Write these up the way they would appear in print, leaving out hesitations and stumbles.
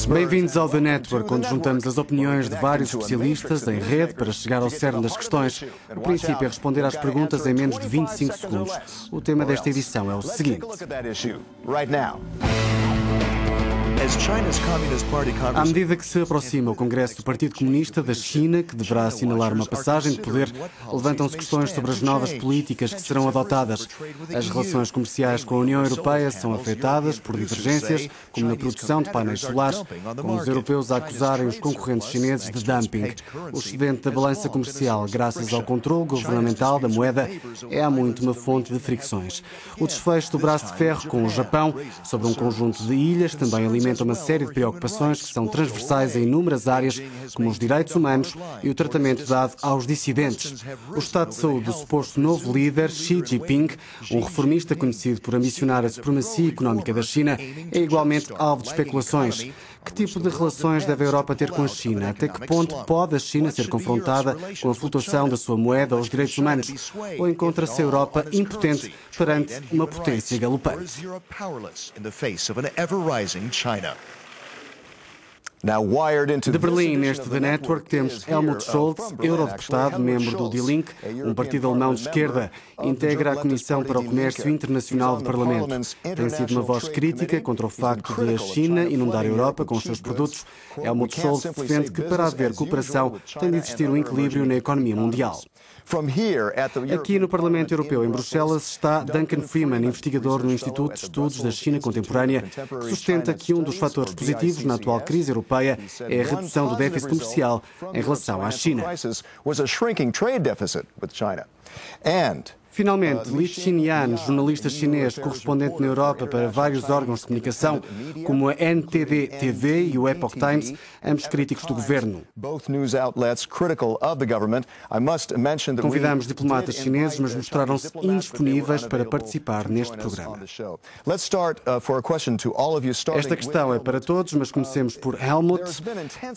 Bem-vindos ao The Network, onde juntamos as opiniões de vários especialistas em rede para chegar ao cerne das questões. O princípio é responder às perguntas em menos de 25 segundos. O tema desta edição é o seguinte. À medida que se aproxima o Congresso do Partido Comunista da China, que deverá assinalar uma passagem de poder, levantam-se questões sobre as novas políticas que serão adotadas. As relações comerciais com a União Europeia são afetadas por divergências, como na produção de painéis solares, com os europeus a acusarem os concorrentes chineses de dumping. O excedente da balança comercial, graças ao controle governamental da moeda, é há muito uma fonte de fricções. O desfecho do braço de ferro com o Japão, sobre um conjunto de ilhas, também alimenta uma série de preocupações que são transversais em inúmeras áreas, como os direitos humanos e o tratamento dado aos dissidentes. O estado de saúde do suposto novo líder, Xi Jinping, um reformista conhecido por ambicionar a supremacia económica da China, é igualmente alvo de especulações. Que tipo de relações deve a Europa ter com a China? Até que ponto pode a China ser confrontada com a flutuação da sua moeda ou os direitos humanos? Ou encontra-se a Europa impotente perante uma potência galopante? De Berlim, neste The Network, temos Helmut Scholz, eurodeputado, membro do Die Linke, um partido alemão de esquerda. Integra a Comissão para o Comércio Internacional do Parlamento. Tem sido uma voz crítica contra o facto de a China inundar a Europa com os seus produtos. Helmut Scholz defende que, para haver cooperação, tem de existir um equilíbrio na economia mundial. Aqui no Parlamento Europeu, em Bruxelas, está Duncan Freeman, investigador no Instituto de Estudos da China Contemporânea, que sustenta que um dos fatores positivos na atual crise europeia é a redução do déficit comercial em relação à China. Finalmente, Li Xinyan, jornalista chinês correspondente na Europa para vários órgãos de comunicação, como a NTD-TV e o Epoch Times, ambos críticos do governo. Convidámos diplomatas chineses, mas mostraram-se indisponíveis para participar neste programa. Esta questão é para todos, mas comecemos por Helmut.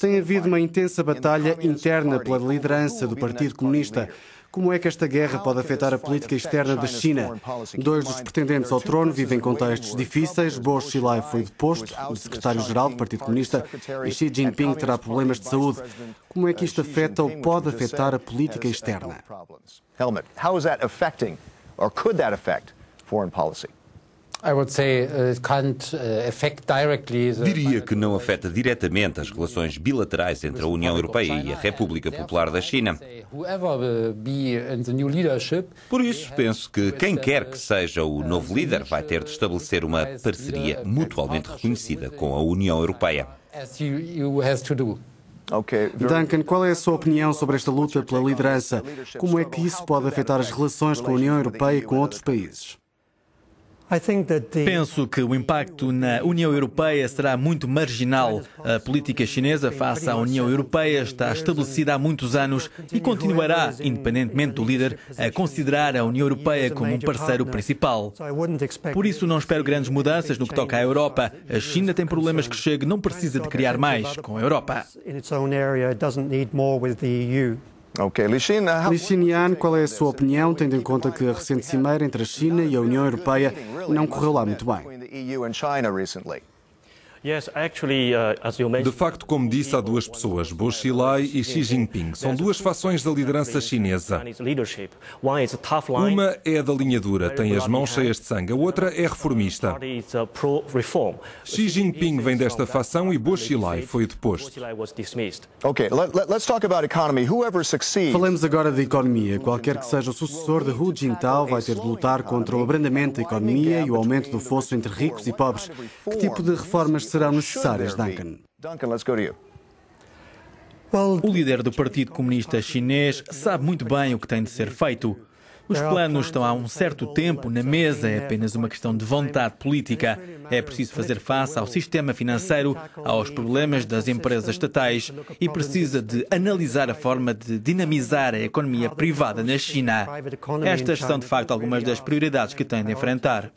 Tem havido uma intensa batalha interna pela liderança do Partido Comunista. Como é que esta guerra pode afetar a política externa da China? Dois dos pretendentes ao trono vivem em contextos difíceis. Bo Xilai foi deposto de secretário-geral do Partido Comunista e Xi Jinping terá problemas de saúde. Como é que isto afeta ou pode afetar a política externa? Helmut, how is that affecting or could that affect foreign policy? Diria que não afeta diretamente as relações bilaterais entre a União Europeia e a República Popular da China. Por isso, penso que quem quer que seja o novo líder vai ter de estabelecer uma parceria mutualmente reconhecida com a União Europeia. Duncan, qual é a sua opinião sobre esta luta pela liderança? Como é que isso pode afetar as relações com a União Europeia e com outros países? Penso que o impacto na União Europeia será muito marginal. A política chinesa face à União Europeia está estabelecida há muitos anos e continuará, independentemente do líder, a considerar a União Europeia como um parceiro principal. Por isso não espero grandes mudanças no que toca à Europa. A China tem problemas que chega e não precisa de criar mais com a Europa. Li Xinyan, qual é a sua opinião, tendo em conta que a recente cimeira entre a China e a União Europeia não correu lá muito bem? De facto, como disse, há duas pessoas, Bo Xilai e Xi Jinping. São duas fações da liderança chinesa. Uma é a da linha dura, tem as mãos cheias de sangue. A outra é reformista. Xi Jinping vem desta fação e Bo Xilai foi deposto. Falemos agora da economia. Qualquer que seja o sucessor de Hu Jintao vai ter de lutar contra o abrandamento da economia e o aumento do fosso entre ricos e pobres. Que tipo de reformas serão necessárias, Duncan? O líder do Partido Comunista Chinês sabe muito bem o que tem de ser feito. Os planos estão há um certo tempo na mesa, é apenas uma questão de vontade política. É preciso fazer face ao sistema financeiro, aos problemas das empresas estatais e precisa de analisar a forma de dinamizar a economia privada na China. Estas são, de facto, algumas das prioridades que tem de enfrentar.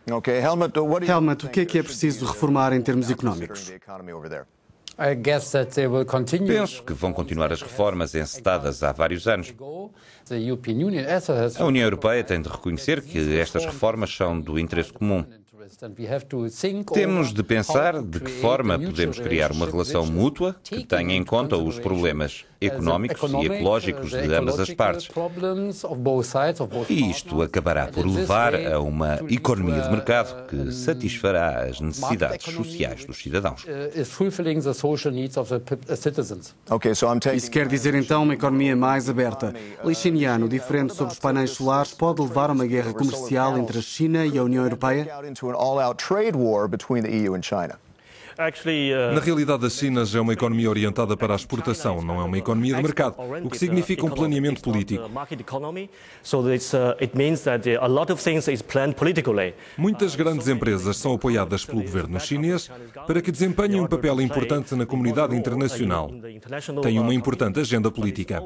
Helmut, o que é preciso reformar em termos económicos? Penso que vão continuar as reformas encetadas há vários anos. A União Europeia tem de reconhecer que estas reformas são do interesse comum. Temos de pensar de que forma podemos criar uma relação mútua que tenha em conta os problemas económicos e ecológicos de ambas as partes. E isto acabará por levar a uma economia de mercado que satisfará as necessidades sociais dos cidadãos. Isso quer dizer então uma economia mais aberta. Li Xinyan, o diferente sobre os painéis solares, pode levar a uma guerra comercial entre a China e a União Europeia? Na realidade, a China já é uma economia orientada para a exportação, não é uma economia de mercado, o que significa um planeamento político. Muitas grandes empresas são apoiadas pelo governo chinês para que desempenhem um papel importante na comunidade internacional. Tem uma importante agenda política.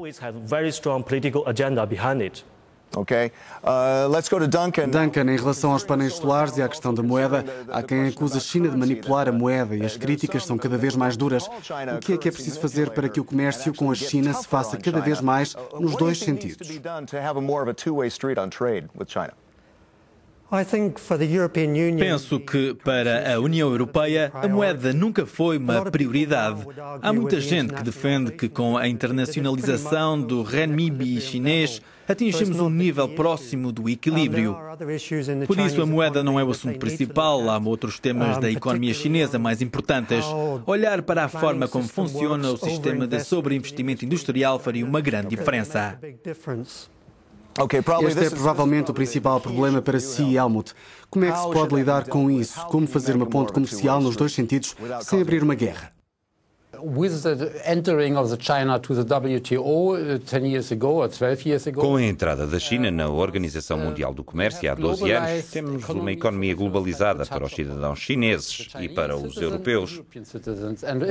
Let's go to Duncan. Duncan, em relação aos painéis solares e à questão da moeda, há quem acusa a China de manipular a moeda e as críticas são cada vez mais duras. O que é preciso fazer para que o comércio com a China se faça cada vez mais nos dois sentidos? Penso que, para a União Europeia, a moeda nunca foi uma prioridade. Há muita gente que defende que, com a internacionalização do renminbi chinês, atingimos um nível próximo do equilíbrio. Por isso, a moeda não é o assunto principal. Há outros temas da economia chinesa mais importantes. Olhar para a forma como funciona o sistema de sobreinvestimento industrial faria uma grande diferença. Este é provavelmente o principal problema para si, Helmut. Como é que se pode lidar com isso? Como fazer uma ponte comercial nos dois sentidos sem abrir uma guerra? Com a entrada da China na Organização Mundial do Comércio há 12 anos, temos uma economia globalizada para os cidadãos chineses e para os europeus.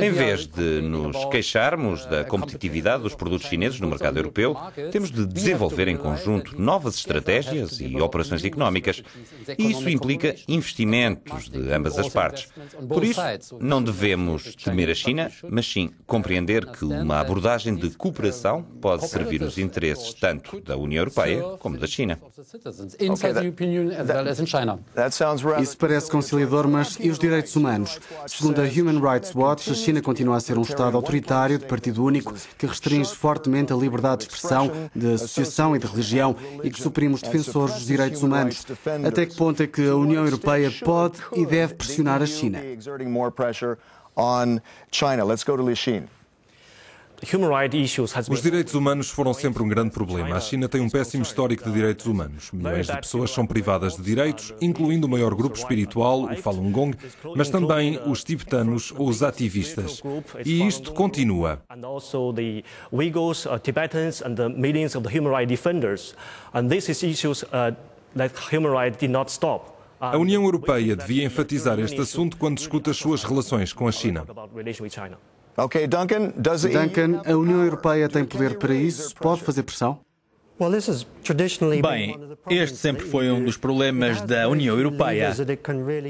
Em vez de nos queixarmos da competitividade dos produtos chineses no mercado europeu, temos de desenvolver em conjunto novas estratégias e operações económicas. E isso implica investimentos de ambas as partes. Por isso, não devemos temer a China, mas sim compreender que uma abordagem de cooperação pode servir os interesses tanto da União Europeia como da China. Isso parece conciliador, mas e os direitos humanos? Segundo a Human Rights Watch, a China continua a ser um Estado autoritário de partido único que restringe fortemente a liberdade de expressão, de associação e de religião e que suprime os defensores dos direitos humanos. Até que ponto é que a União Europeia pode e deve pressionar a China? Os direitos humanos foram sempre um grande problema. A China tem um péssimo histórico de direitos humanos. Milhões de pessoas são privadas de direitos, incluindo o maior grupo espiritual, o Falun Gong, mas também os tibetanos ou os ativistas. E isto continua. A União Europeia devia enfatizar este assunto quando discute as suas relações com a China. Duncan, a União Europeia tem poder para isso? Pode fazer pressão? Bem, este sempre foi um dos problemas da União Europeia.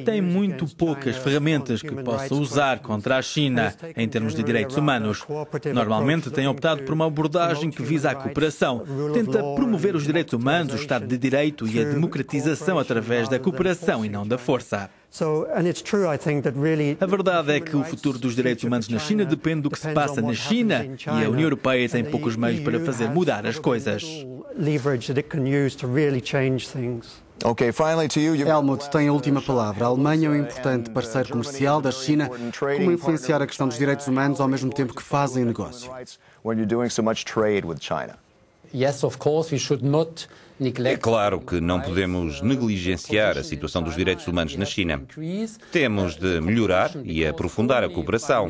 Tem muito poucas ferramentas que possa usar contra a China em termos de direitos humanos. Normalmente tem optado por uma abordagem que visa a cooperação. Tenta promover os direitos humanos, o Estado de Direito e a democratização através da cooperação e não da força. A verdade é que o futuro dos direitos humanos na China depende do que se passa na China e a União Europeia tem poucos meios para fazer mudar as coisas. Helmut tem a última palavra. A Alemanha é um importante parceiro comercial da China. Como influenciar a questão dos direitos humanos ao mesmo tempo que fazem negócio? É claro que não podemos negligenciar a situação dos direitos humanos na China. Temos de melhorar e aprofundar a cooperação.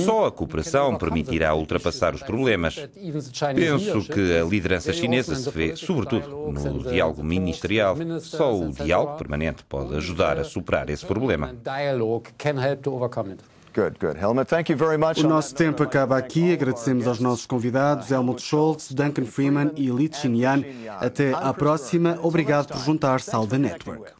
Só a cooperação permitirá ultrapassar os problemas. Penso que a liderança chinesa se vê, sobretudo, no diálogo ministerial. Só o diálogo permanente pode ajudar a superar esse problema. O nosso tempo acaba aqui. Agradecemos aos nossos convidados, Helmut Scholz, Duncan Freeman e Li Xinyan. Até à próxima. Obrigado por juntar-se ao The Network.